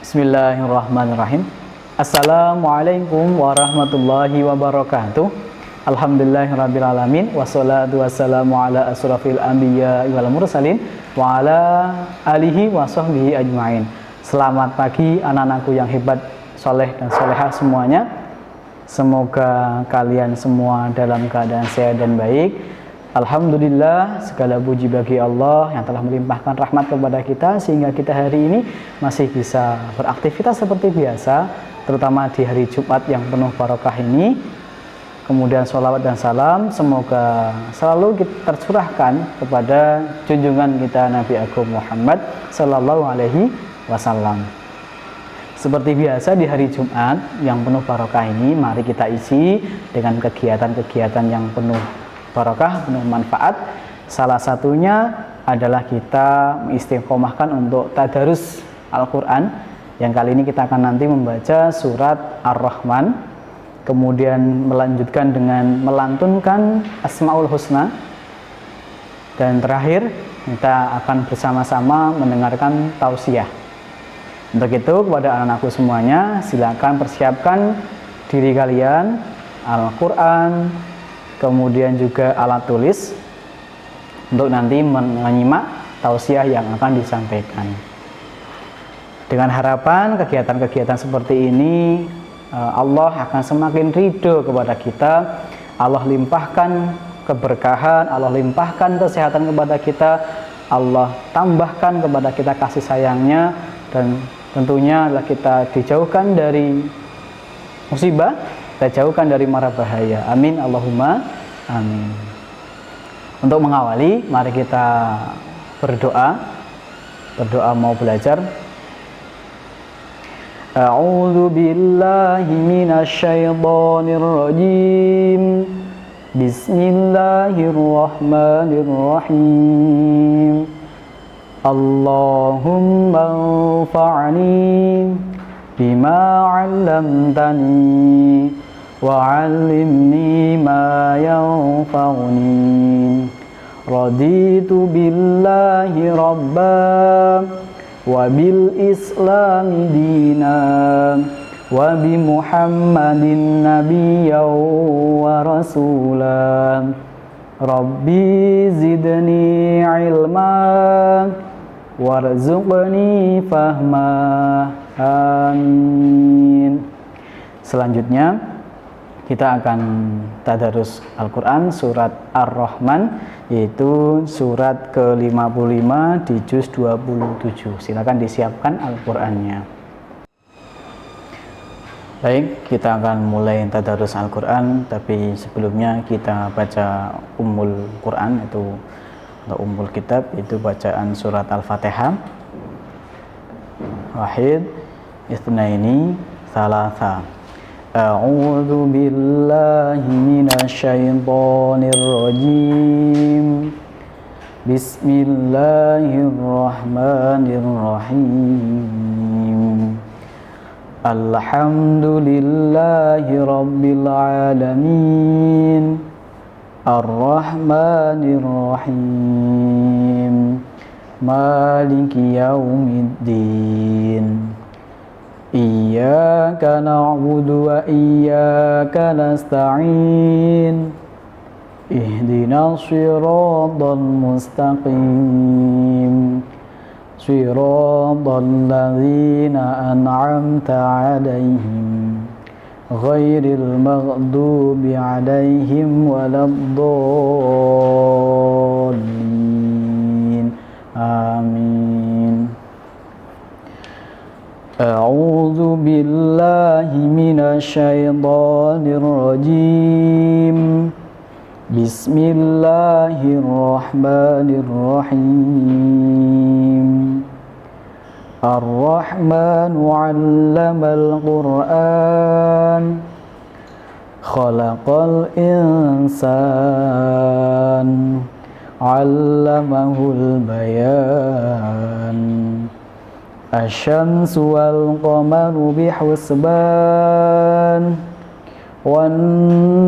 Bismillahirrahmanirrahim. Assalamualaikum warahmatullahi wabarakatuh. Alhamdulillahirrabbilalamin. Wassalatu wassalamu ala asrafil anbiya wal mursalin wa ala alihi wa sahbihi ajma'in. Selamat pagi anak-anakku yang hebat, soleh dan solehah semuanya. Semoga kalian semua dalam keadaan sehat dan baik. Alhamdulillah, segala puji bagi Allah yang telah melimpahkan rahmat kepada kita sehingga kita hari ini masih bisa beraktivitas seperti biasa, terutama di hari Jumat yang penuh barokah ini. Kemudian sholawat dan salam semoga selalu tercurahkan kepada junjungan kita Nabi Agung Muhammad Sallallahu Alaihi Wasallam. Seperti biasa di hari Jumat yang penuh barokah ini, mari kita isi dengan kegiatan-kegiatan yang penuh barokah, penuh manfaat. Salah satunya adalah kita mengistiqomahkan untuk tadarus Al-Quran, yang kali ini kita akan nanti membaca surat Ar-Rahman, kemudian melanjutkan dengan melantunkan Asmaul Husna, dan terakhir kita akan bersama-sama mendengarkan tausiah. Untuk itu kepada anak-anakku semuanya, silakan persiapkan diri kalian, Al-Quran, kemudian juga alat tulis untuk nanti menyimak tausiah yang akan disampaikan. Dengan harapan kegiatan-kegiatan seperti ini Allah akan semakin ridho kepada kita, Allah limpahkan keberkahan, Allah limpahkan kesehatan kepada kita, Allah tambahkan kepada kita kasih sayangnya, dan tentunya adalah kita dijauhkan dari musibah, kita jauhkan dari mara bahaya. Amin Allahumma amin. Untuk mengawali, mari kita berdoa mau belajar. A'udzu billahi minasyaitonir rajim. Bismillahirrahmanirrahim. Allahumma anfa'ni bima 'allamtani wa'allimni ma yanfa'uni. Raditu billahi rabba wa bil islami dina wa bi muhammadin nabiyyan wa rasulan. Rabbi zidni ilma warzuqni fahma. Amin. Selanjutnya kita akan tadarus Al-Quran surat Ar-Rahman, yaitu surat ke-55 di juz 27. Silakan disiapkan Al-Qurannya. Baik, kita akan mulai tadarus Al-Quran, tapi sebelumnya kita baca Ummul Quran, itu atau Ummul Kitab, itu bacaan surat Al-Fatihah. Wahid, Itsnaini, Tsalatsa. A'udzu billahi minasyaitonir rajim. Bismillahirrahmanirrahim. Alhamdulillahi rabbil alamin. Ar-Rahmanir Rahim. Maliki yaumiddin. Iyyaka na'budu wa iyyaka nasta'in. Ihdinas shiratal mustaqim. Shiratal ladzina an'amta 'alaihim ghairil maghdubi 'alaihim waladdallin. Amin. A'udzu billahi minasyaitonir rajim. Bismillahirrahmanirrahim. Ar-Rahmanu 'allamal Qur'an. Khalaqal insan. 'Allamahul bayan. Asy-syamsu wal qamaru bihusban. Wan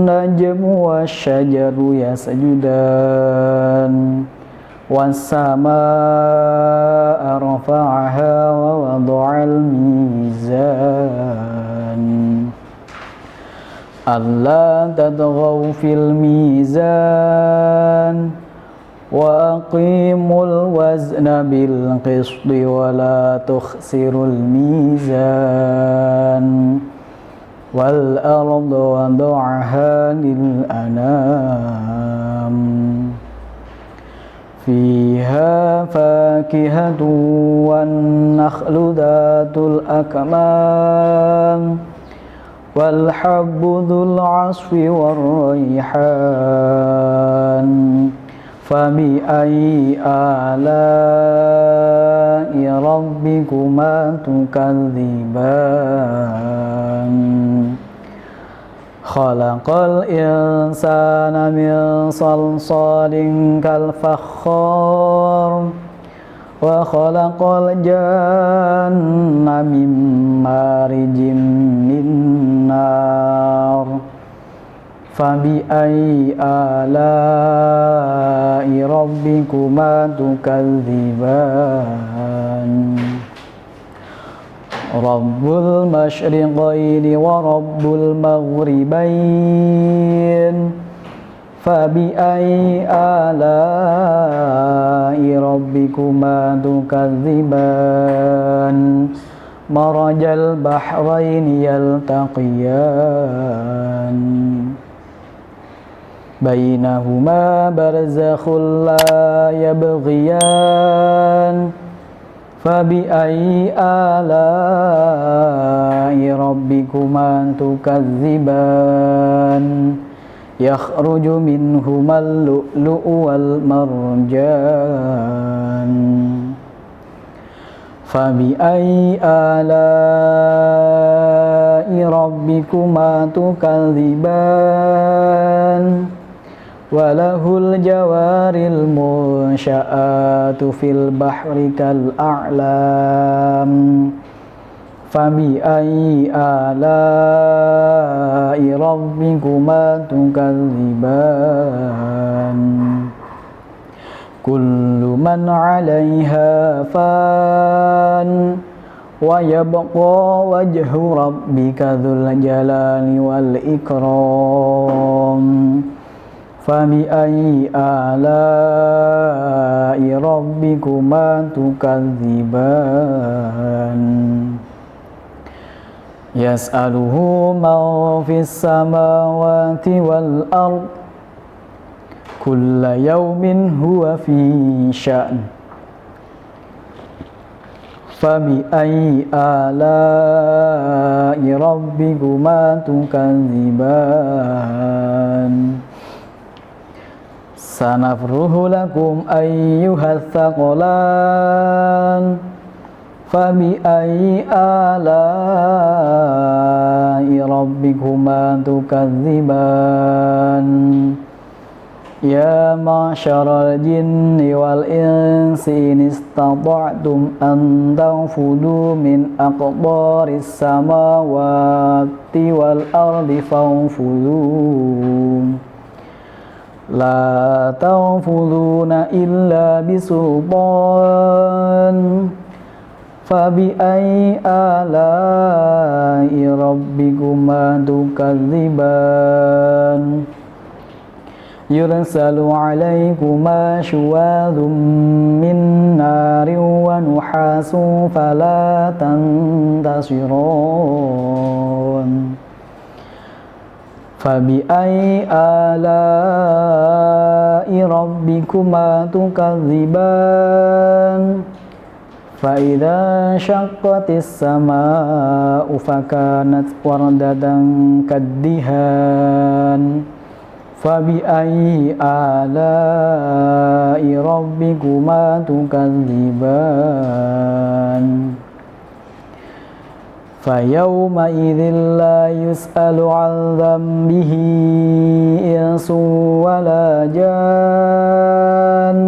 najmu wasyajaru yasjudan. Was samaa'a rafa'aha wa wada'al mizan. ألا تطغوا في الميزان وأقيموا الوزن بالقسط ولا تخسروا الميزان والأرض وضعها للأنام فيها فاكهة والنخل ذات الأكمام والحب ذو العصف والريحان فبأي آلاء ربكما تكذبان خلق الإنسان من صلصال كالفخار وخلق الجن من مارج من نار فبأي آلاء ربكما تكذبان رب المشرقين ورب المغربين فبأي آلاء ربكما تكذبان مرج البحرين يلتقيان بينهما برزخ لا يبغيان فبأي آلاء ربكما تكذبان يخرج منهما اللؤلؤ والمرجان فبأي آلاء ربكما تكذبان وله الجوار المنشآت في البحر كالأعلام فبأي آلاء ربكما تكذبان كل من عليها فان ويبقى وجه ربك ذو الجلال والإكرام فبأي آلاء ربكما تكذبان يسأله من في السماوات والأرض كل يوم هو في شأن فبأي آلاء ربكما تكذبان سنفرغ لكم أيها الثقلان فبأي آلاء ربكما تكذبان يا معشر الجن والإنس إن استطعتم أن تنفذوا من أقطار السماوات والأرض فانفذوا لا تنفذون إلا بسلطان فبأي آلاء ربكما تكذبان يرسل عليكما شواظ من نار ونحاس فلا تنتصران فبأي آلاء ربكما تكذبان فإذا انشقت السماء فكانت وردة كالدهان فبأي آلاء ربكما تكذبان فيومئذ لا يسأل عن ذنبه إنس ولا جان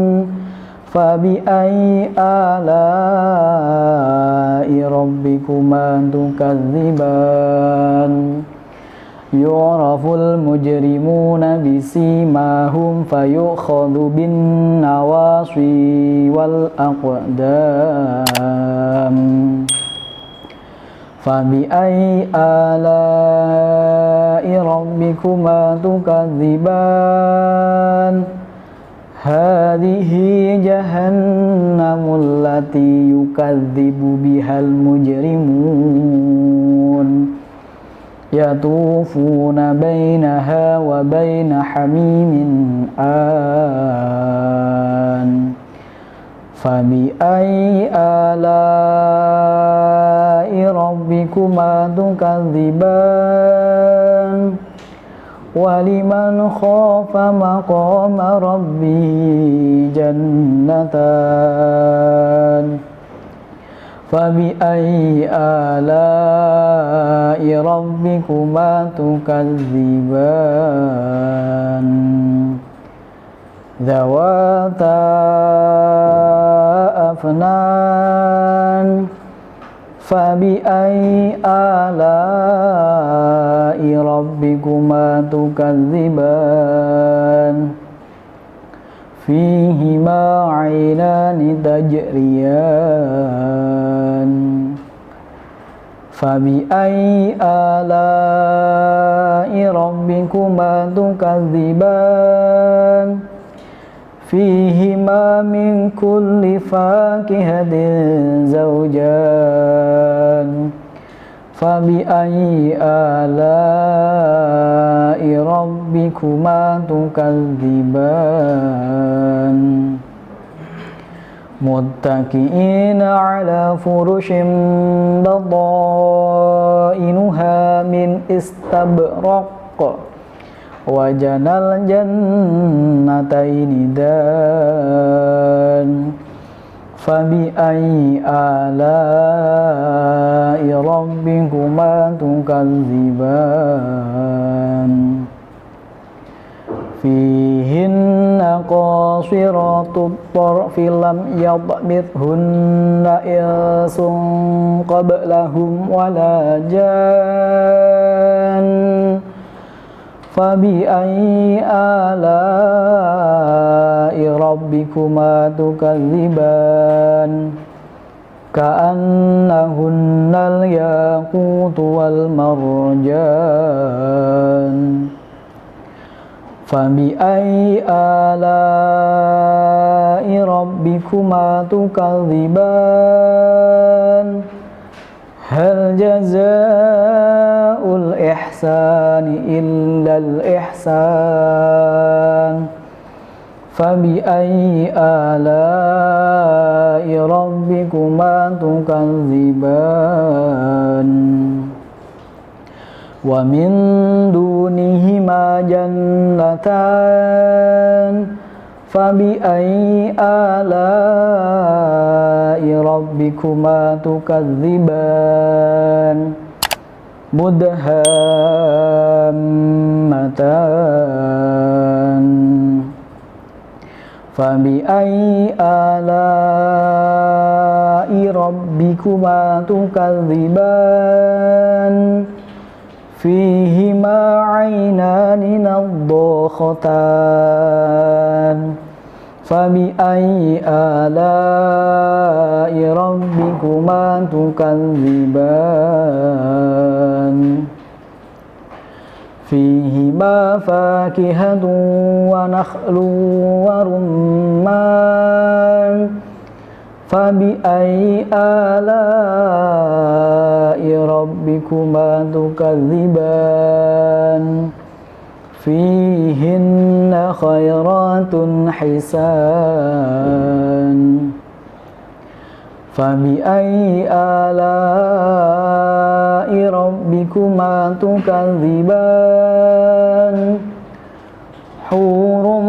فبأي آلاء ربكما تكذبان يعرف المجرمون بسيماهم فيؤخذ بالنواصي والأقدام فبأي آلاء ربكما تكذبان هذه جهنم التي يكذب بها المجرمون يطوفون بينها وبين حميم آن فبأي آلاء ربكما تكذبان ولمن خاف مقام ربه جنتان فبأي آلاء ربكما تكذبان ذواتا أفنان فبأي آلاء ربكما تكذبان فيهما عينان تجريان فبأي آلاء ربكما تكذبان فيهما من كل فاكهة زوجان فبأي آلاء ربكما تكذبان متكئين على فرش بطائنها من استبرق وجنى الجنتين دان فبأي آلاء ربكما تكذبان فيهن قاصرات الطرف لم يطمثهن إنس قبلهم ولا جان فبأي آلاء ربكما تكذبان كأنهن الياقوت والمرجان فبأي آلاء ربكما تكذبان هل جزاء الإحسان إلا الإحسان فبأي آلاء ربكما تكذبان ومن دونهما جنتان فبأي آلاء ربكما تكذبان مدهامتان فبأي آلاء ربكما تكذبان فيهما عينان نضاختان فبأي آلاء ربكما تكذبان فيهما فاكهة ونخل ورمان فبأي آلاء ربكما تكذبان فيهن خيرات حسان فبأي آلاء ربكما تكذبان حور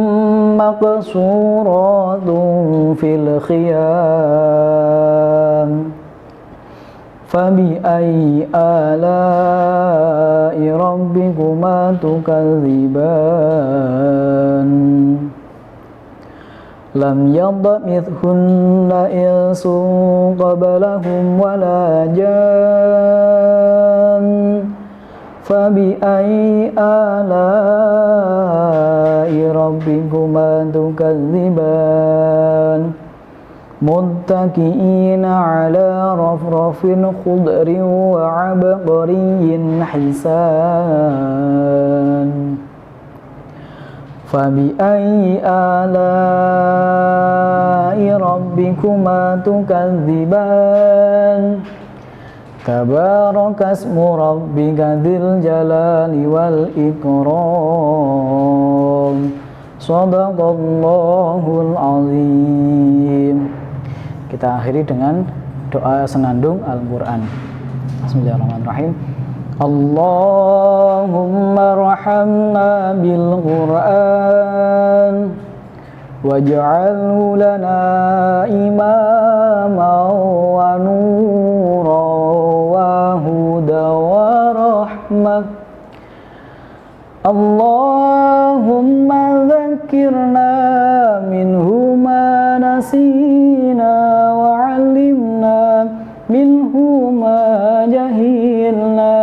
مقصورات في الخيام فبأي آلاء ربكما تكذبان لم يطمثهن إنس قبلهم ولا جان فبأي آلاء ربكما تكذبان muttaqiina ala rafrafin khudrin wa abqariyyin hisan. Fabi ayyi ala'i rabbikuma tukadziban. Tabarakasmu rabbika dzil jalali wal ikram. Shadaqallahul azim. Kita akhiri dengan doa senandung Al-Quran. Bismillahirrahmanirrahim. Allahumma rahamna bil Qur'an waj'alhu lana imaman wa nuran wa hudan wa rahmah. Allahumma dzakkirna minhu ma nasina wa 'allimna minhu ma jahilna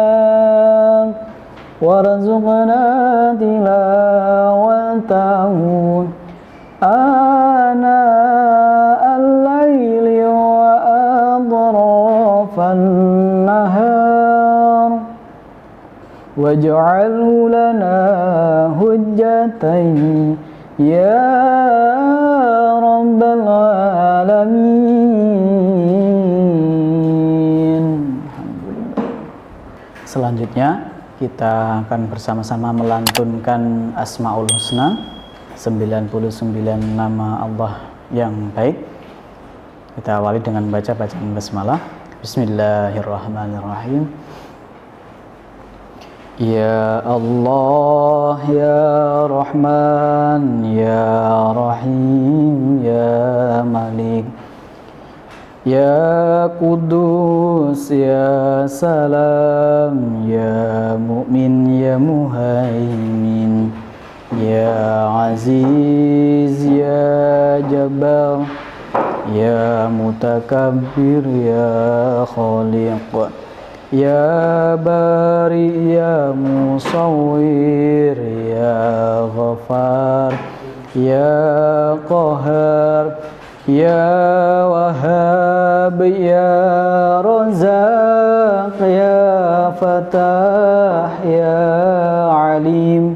warzuqna tilawatahu ana al-laili wa atrafan nahar waj'alhu lana hujjatan ya rabbal alamin. Selanjutnya kita akan bersama-sama melantunkan Asmaul Husna, 99 nama Allah yang baik. Kita awali dengan baca bacaan basmalah. Bismillahirrahmanirrahim. Ya Allah, ya Rahman, ya Rahim, ya Malik, ya Kudus, ya Salam, ya Mu'min, ya Muhaimin, ya Aziz, ya Jabbar, ya Mutakabbir, ya Khaliq, ya Bari, ya Musawwir, ya Ghafar, ya Qahar, ya Wahhab, ya Razaq, ya Fatah, ya Alim,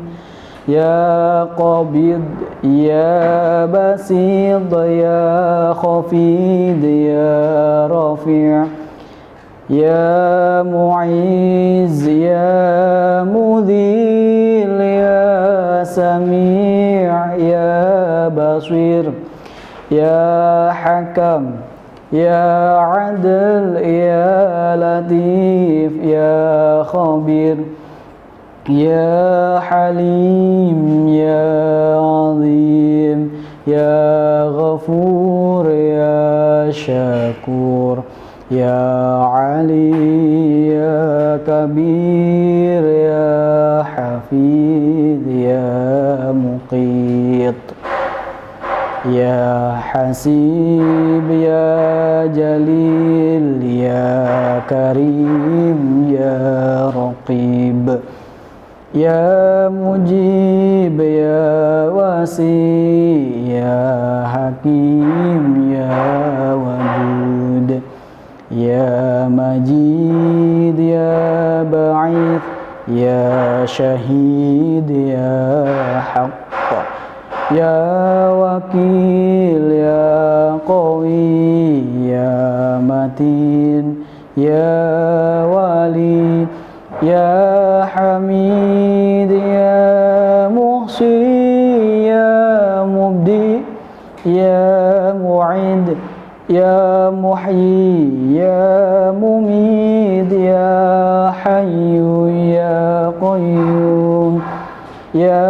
ya Qabid, ya Basid, ya Khafid, ya Rafi', ya Mu'iz, ya Mudhil, ya Sami', ya Basir, ya Hakam, ya Adil, ya Latif, ya Khabir, ya Halim, ya Azim, ya Ghafur, ya Syakur, ya Ali, ya Kabir, ya Hafid, ya Muqit, ya Hasib, ya Jalil, ya Karim, ya Raqib, ya Mujib, ya Wasi, ya Hakim, ya Wadud, ya Majid, ya Ba'id, ya Syahid, ya Haqq, ya Wakil, ya Qawi, ya Matin, ya Wali, ya Hamid, ya Muhsi, ya Mubdi, ya Mu'id, ya Muhyi, ya Mumid, ya Hayyu, ya Qayyum, ya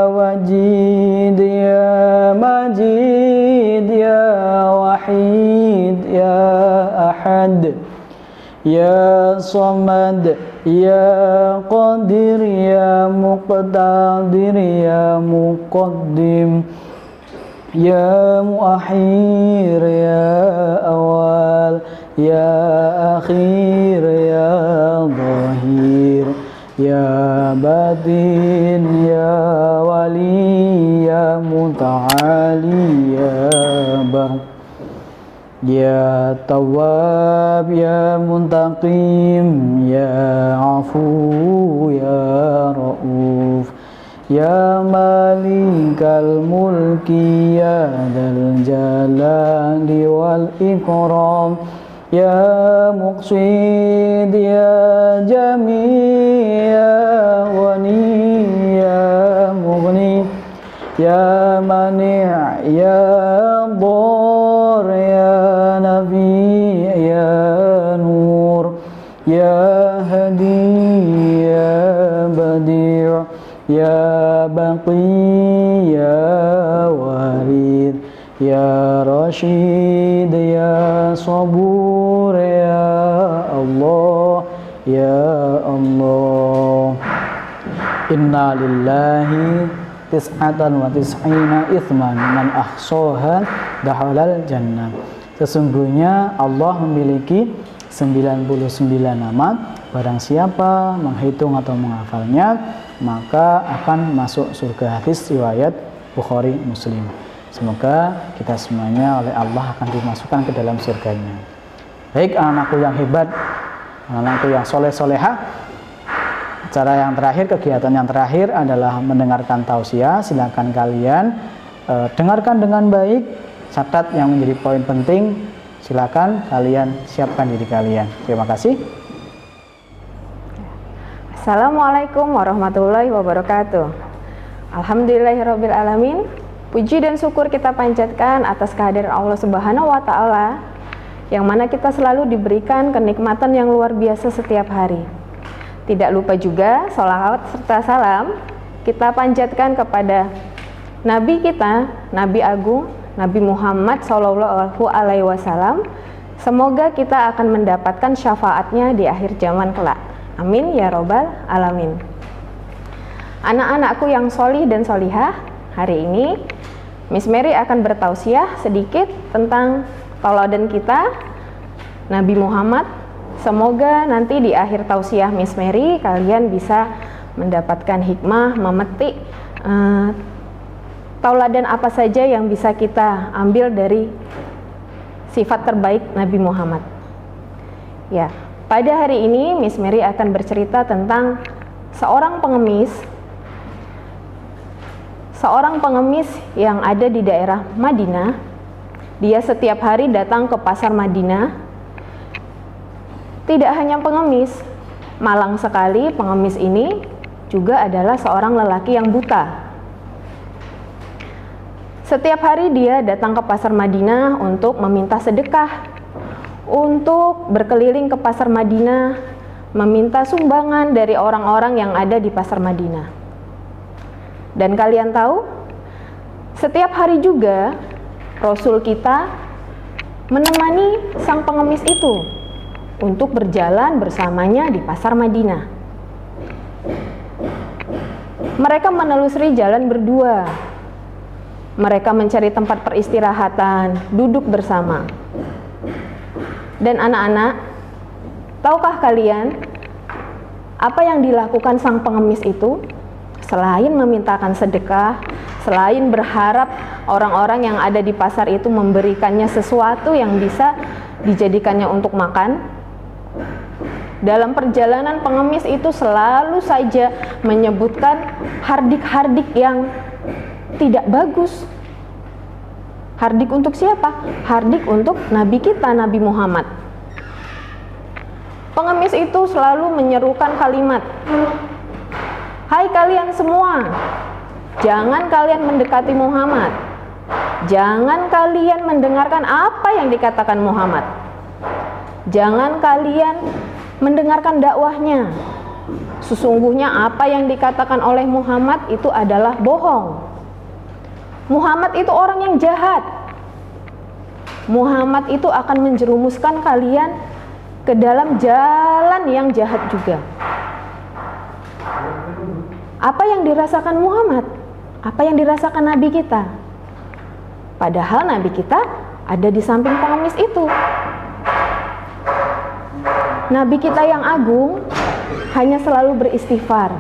Wajid, ya Majid, ya Wahid, ya Ahad, ya Samad, ya Qadir, ya Muqtadir, ya Muqaddim, ya Muakhir, ya Awal, ya Akhir, ya Zahir, ya Batin, ya Wali, ya Muta'ali, ya Bar, Ya Tawwab ya Muntaqim ya Afu ya Rauf ya Malikal Mulki ya Dzal Jalali wal Ikram ya Muqsid ya Jami ya Wani ya Mughni ya Mani' ya Dhar ya Nabi ya Nur ya Hadi ya Badi' ya Baqi ya Warid ya Rashid ya Sabur ya Allah ya Allah. Inna lillahi tis'atan wa tis'ina ithman man ahsoha dakhalal jannah. Sesungguhnya Allah memiliki 99 nama, barang siapa menghitung atau menghafalnya maka akan masuk surga. Hadis riwayat Bukhari Muslim. Semoga kita semuanya oleh Allah akan dimasukkan ke dalam surganya. Baik anak-anakku yang hebat, anak-anakku yang soleh-solehah, cara yang terakhir, kegiatan yang terakhir adalah mendengarkan tausiah. Silakan kalian dengarkan dengan baik, catat yang menjadi poin penting. Silakan kalian siapkan diri kalian. Terima kasih. Assalamualaikum warahmatullahi wabarakatuh. Alhamdulillahirabbil alamin. Puji dan syukur kita panjatkan atas kehadiran Allah Subhanahu wa taala yang mana kita selalu diberikan kenikmatan yang luar biasa setiap hari. Tidak lupa juga sholawat serta salam kita panjatkan kepada Nabi kita, Nabi Agung, Nabi Muhammad Sallallahu Alaihi Wasallam. Semoga kita akan mendapatkan syafaatnya di akhir zaman kelak. Amin ya robbal alamin. Anak-anakku yang solih dan solihah, hari ini Miss Mary akan bertausiah sedikit tentang tauladan kita, Nabi Muhammad. Semoga nanti di akhir tausiah Miss Mary kalian bisa mendapatkan hikmah, memetik tauladan apa saja yang bisa kita ambil dari sifat terbaik Nabi Muhammad. Ya, pada hari ini Miss Mary akan bercerita tentang seorang pengemis yang ada di daerah Madinah. Dia setiap hari datang ke pasar Madinah. Tidak hanya pengemis, malang sekali pengemis ini juga adalah seorang lelaki yang buta. Setiap hari dia datang ke pasar Madinah untuk meminta sedekah, untuk berkeliling ke pasar Madinah, meminta sumbangan dari orang-orang yang ada di pasar Madinah. Dan kalian tahu, setiap hari juga Rasul kita menemani sang pengemis itu untuk berjalan bersamanya di pasar Madinah. Mereka menelusuri jalan berdua. Mereka mencari tempat peristirahatan, duduk bersama. Dan anak-anak, tahukah kalian apa yang dilakukan sang pengemis itu? Selain memintakan sedekah, selain berharap orang-orang yang ada di pasar itu memberikannya sesuatu yang bisa dijadikannya untuk makan, dalam perjalanan pengemis itu selalu saja menyebutkan hardik-hardik yang tidak bagus. Hardik untuk siapa? Hardik untuk Nabi kita, Nabi Muhammad. Pengemis itu selalu menyerukan kalimat, "Hai kalian semua, jangan kalian mendekati Muhammad. Jangan kalian mendengarkan apa yang dikatakan Muhammad. Jangan kalian mendengarkan dakwahnya. Sesungguhnya apa yang dikatakan oleh Muhammad itu adalah bohong. Muhammad itu orang yang jahat. Muhammad itu akan menjerumuskan kalian ke dalam jalan yang jahat juga." Apa yang dirasakan Muhammad? Apa yang dirasakan Nabi kita? Padahal Nabi kita ada di samping pengemis itu. Nabi kita yang agung hanya selalu beristighfar.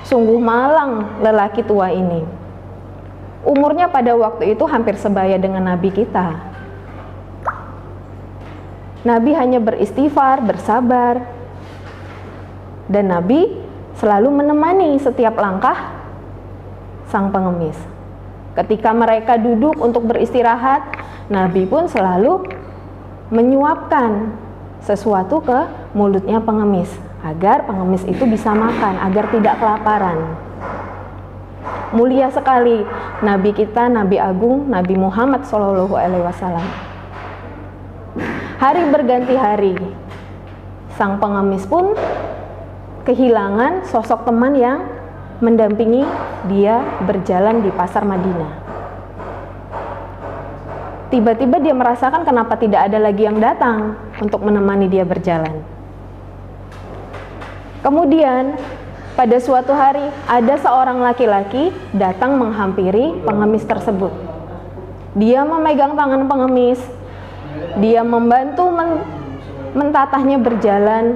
Sungguh malang lelaki tua ini. Umurnya pada waktu itu hampir sebaya dengan Nabi kita. Nabi hanya beristighfar, bersabar, dan Nabi selalu menemani setiap langkah sang pengemis. Ketika mereka duduk untuk beristirahat, Nabi pun selalu menyuapkan sesuatu ke mulutnya pengemis agar pengemis itu bisa makan, agar tidak kelaparan. Mulia sekali Nabi kita, Nabi Agung, Nabi Muhammad SAW. Hari berganti hari, sang pengemis pun kehilangan sosok teman yang mendampingi dia berjalan di pasar Madinah. Tiba-tiba dia merasakan kenapa tidak ada lagi yang datang untuk menemani dia berjalan. Kemudian pada suatu hari ada seorang laki-laki datang menghampiri pengemis tersebut. Dia memegang tangan pengemis, dia membantu mentatahnya berjalan,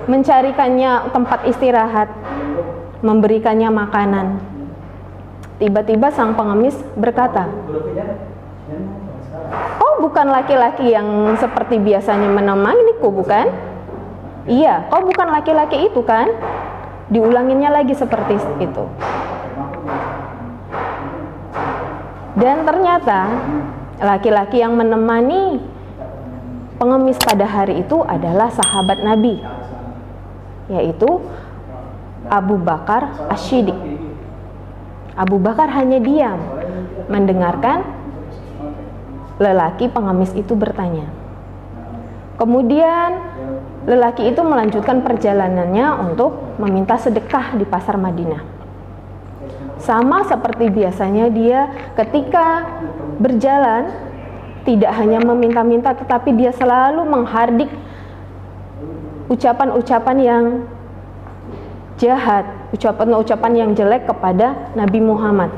mencarikannya tempat istirahat, memberikannya makanan. Tiba-tiba sang pengemis berkata, "Oh, bukan laki-laki yang seperti biasanya menemaniku, bukan?" "Iya, kau bukan laki-laki itu kan?" Diulanginya lagi seperti itu. Dan ternyata laki-laki yang menemani pengemis pada hari itu adalah sahabat Nabi, yaitu Abu Bakar As-Siddiq. Abu Bakar hanya diam mendengarkan lelaki pengemis itu bertanya. Kemudian lelaki itu melanjutkan perjalanannya untuk meminta sedekah di pasar Madinah. Sama seperti biasanya, dia ketika berjalan tidak hanya meminta-minta, tetapi dia selalu menghardik ucapan-ucapan yang jahat, ucapan-ucapan yang jelek kepada Nabi Muhammad.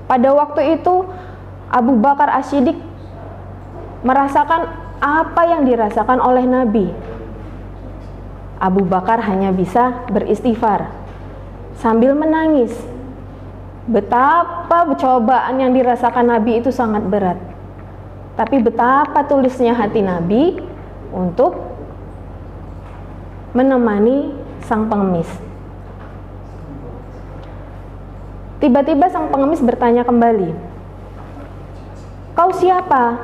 Pada waktu itu Abu Bakar As-Siddiq merasakan apa yang dirasakan oleh Nabi. Abu Bakar hanya bisa beristighfar sambil menangis. Betapa cobaan yang dirasakan Nabi itu sangat berat. Tapi betapa tulisnya hati Nabi untuk menemani sang pengemis. Tiba-tiba sang pengemis bertanya kembali, "Kau siapa?"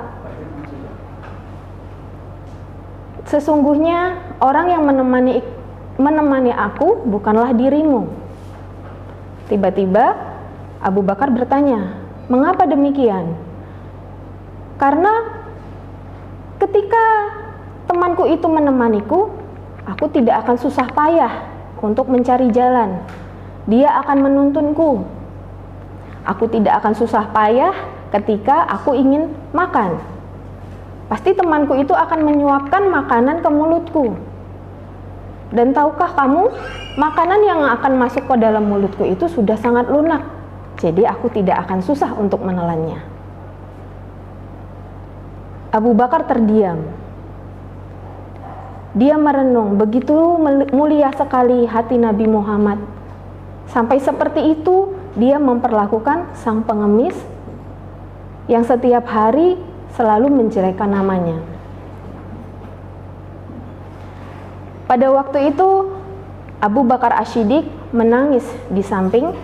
"Sesungguhnya orang yang menemani aku bukanlah dirimu." Tiba-tiba Abu Bakar bertanya, "Mengapa demikian?" "Karena ketika temanku itu menemaniku, aku tidak akan susah payah untuk mencari jalan. Dia akan menuntunku. Aku tidak akan susah payah ketika aku ingin makan. Pasti temanku itu akan menyuapkan makanan ke mulutku. Dan tahukah kamu, makanan yang akan masuk ke dalam mulutku itu sudah sangat lunak. Jadi aku tidak akan susah untuk menelannya." Abu Bakar terdiam. Dia merenung, begitu mulia sekali hati Nabi Muhammad. Sampai seperti itu dia memperlakukan sang pengemis yang setiap hari selalu menjelekkan namanya. Pada waktu itu Abu Bakar As-Siddiq menangis di samping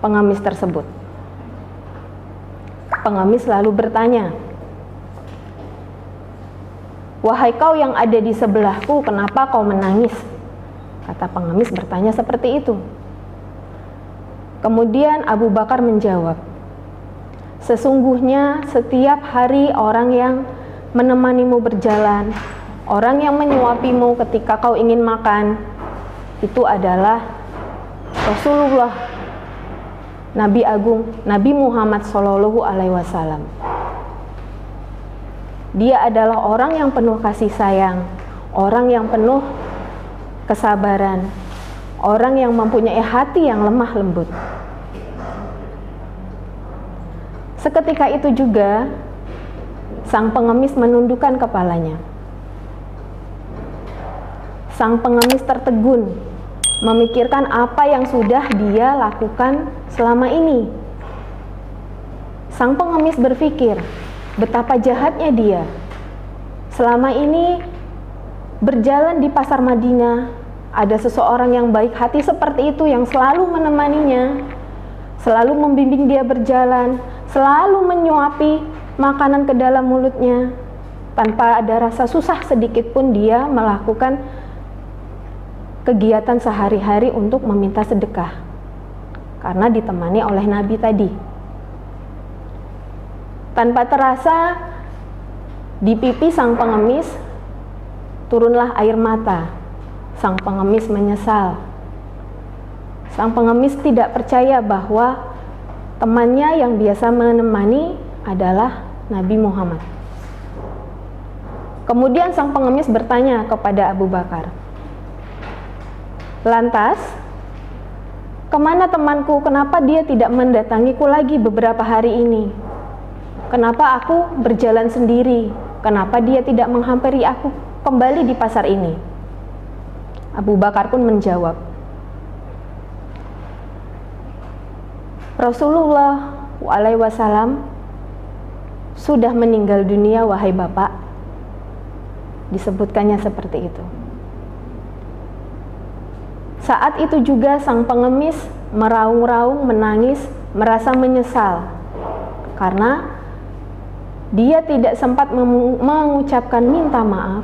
pengemis tersebut. Pengemis lalu bertanya, "Wahai kau yang ada di sebelahku, kenapa kau menangis?" Kata pengemis bertanya seperti itu. Kemudian Abu Bakar menjawab, "Sesungguhnya setiap hari orang yang menemanimu berjalan, orang yang menyuapimu ketika kau ingin makan, itu adalah Rasulullah, Nabi Agung, Nabi Muhammad SAW. Dia adalah orang yang penuh kasih sayang, orang yang penuh kesabaran, orang yang mempunyai hati yang lemah lembut." Seketika itu juga sang pengemis menundukkan kepalanya. Sang pengemis tertegun, memikirkan apa yang sudah dia lakukan selama ini. Sang pengemis berpikir, betapa jahatnya dia. Selama ini berjalan di pasar Madinah, ada seseorang yang baik hati seperti itu yang selalu menemaninya, selalu membimbing dia berjalan, selalu menyuapi makanan ke dalam mulutnya. Tanpa ada rasa susah sedikit pun dia melakukan kegiatan sehari-hari untuk meminta sedekah, karena ditemani oleh Nabi tadi. Tanpa terasa di pipi sang pengemis turunlah air mata. Sang pengemis menyesal. Sang pengemis tidak percaya bahwa temannya yang biasa menemani adalah Nabi Muhammad. Kemudian sang pengemis bertanya kepada Abu Bakar, "Lantas, kemana temanku? Kenapa dia tidak mendatangiku lagi beberapa hari ini? Kenapa aku berjalan sendiri? Kenapa dia tidak menghampiri aku kembali di pasar ini?" Abu Bakar pun menjawab, "Rasulullah SAW sudah meninggal dunia, wahai Bapak." Disebutkannya seperti itu. Saat itu juga sang pengemis meraung-raung, menangis, merasa menyesal karena dia tidak sempat mengucapkan minta maaf,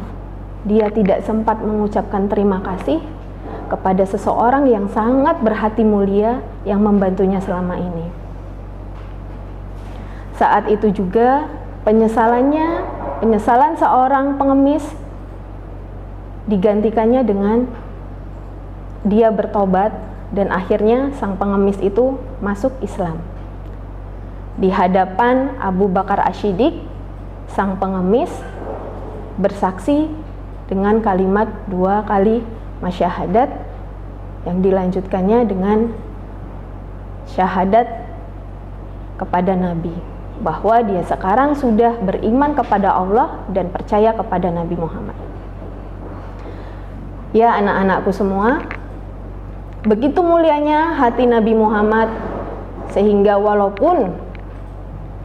dia tidak sempat mengucapkan terima kasih kepada seseorang yang sangat berhati mulia yang membantunya selama ini. Saat itu juga penyesalan seorang pengemis digantikannya dengan dia bertobat, dan akhirnya sang pengemis itu masuk Islam. Di hadapan Abu Bakar Asy-Syiddiq, sang pengemis bersaksi dengan kalimat 2 kali masyahadat yang dilanjutkannya dengan syahadat kepada Nabi, bahwa dia sekarang sudah beriman kepada Allah dan percaya kepada Nabi Muhammad. Ya anak-anakku semua, begitu mulianya hati Nabi Muhammad, sehingga walaupun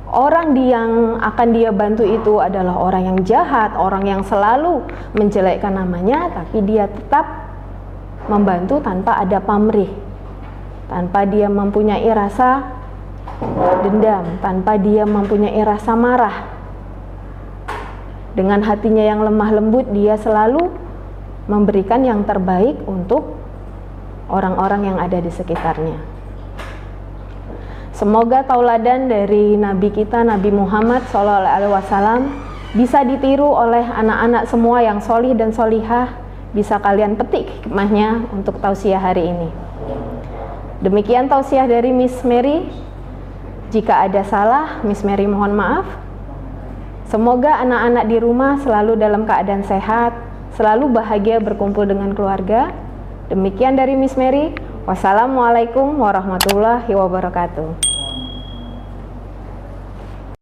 orang yang akan dia bantu itu adalah orang yang jahat, orang yang selalu menjelekkan namanya, tapi dia tetap membantu tanpa ada pamrih, tanpa dia mempunyai rasa dendam, tanpa dia mempunyai rasa marah. Dengan hatinya yang lemah lembut, dia selalu memberikan yang terbaik untuk orang-orang yang ada di sekitarnya. Semoga tauladan dari Nabi kita, Nabi Muhammad SAW, bisa ditiru oleh anak-anak semua yang solih dan solihah. Bisa kalian petik hikmahnya untuk tausiah hari ini. Demikian tausiah dari Miss Mary. Jika ada salah, Miss Mary mohon maaf. Semoga anak-anak di rumah selalu dalam keadaan sehat, selalu bahagia berkumpul dengan keluarga. Demikian dari Miss Mary. Wassalamualaikum warahmatullahi wabarakatuh.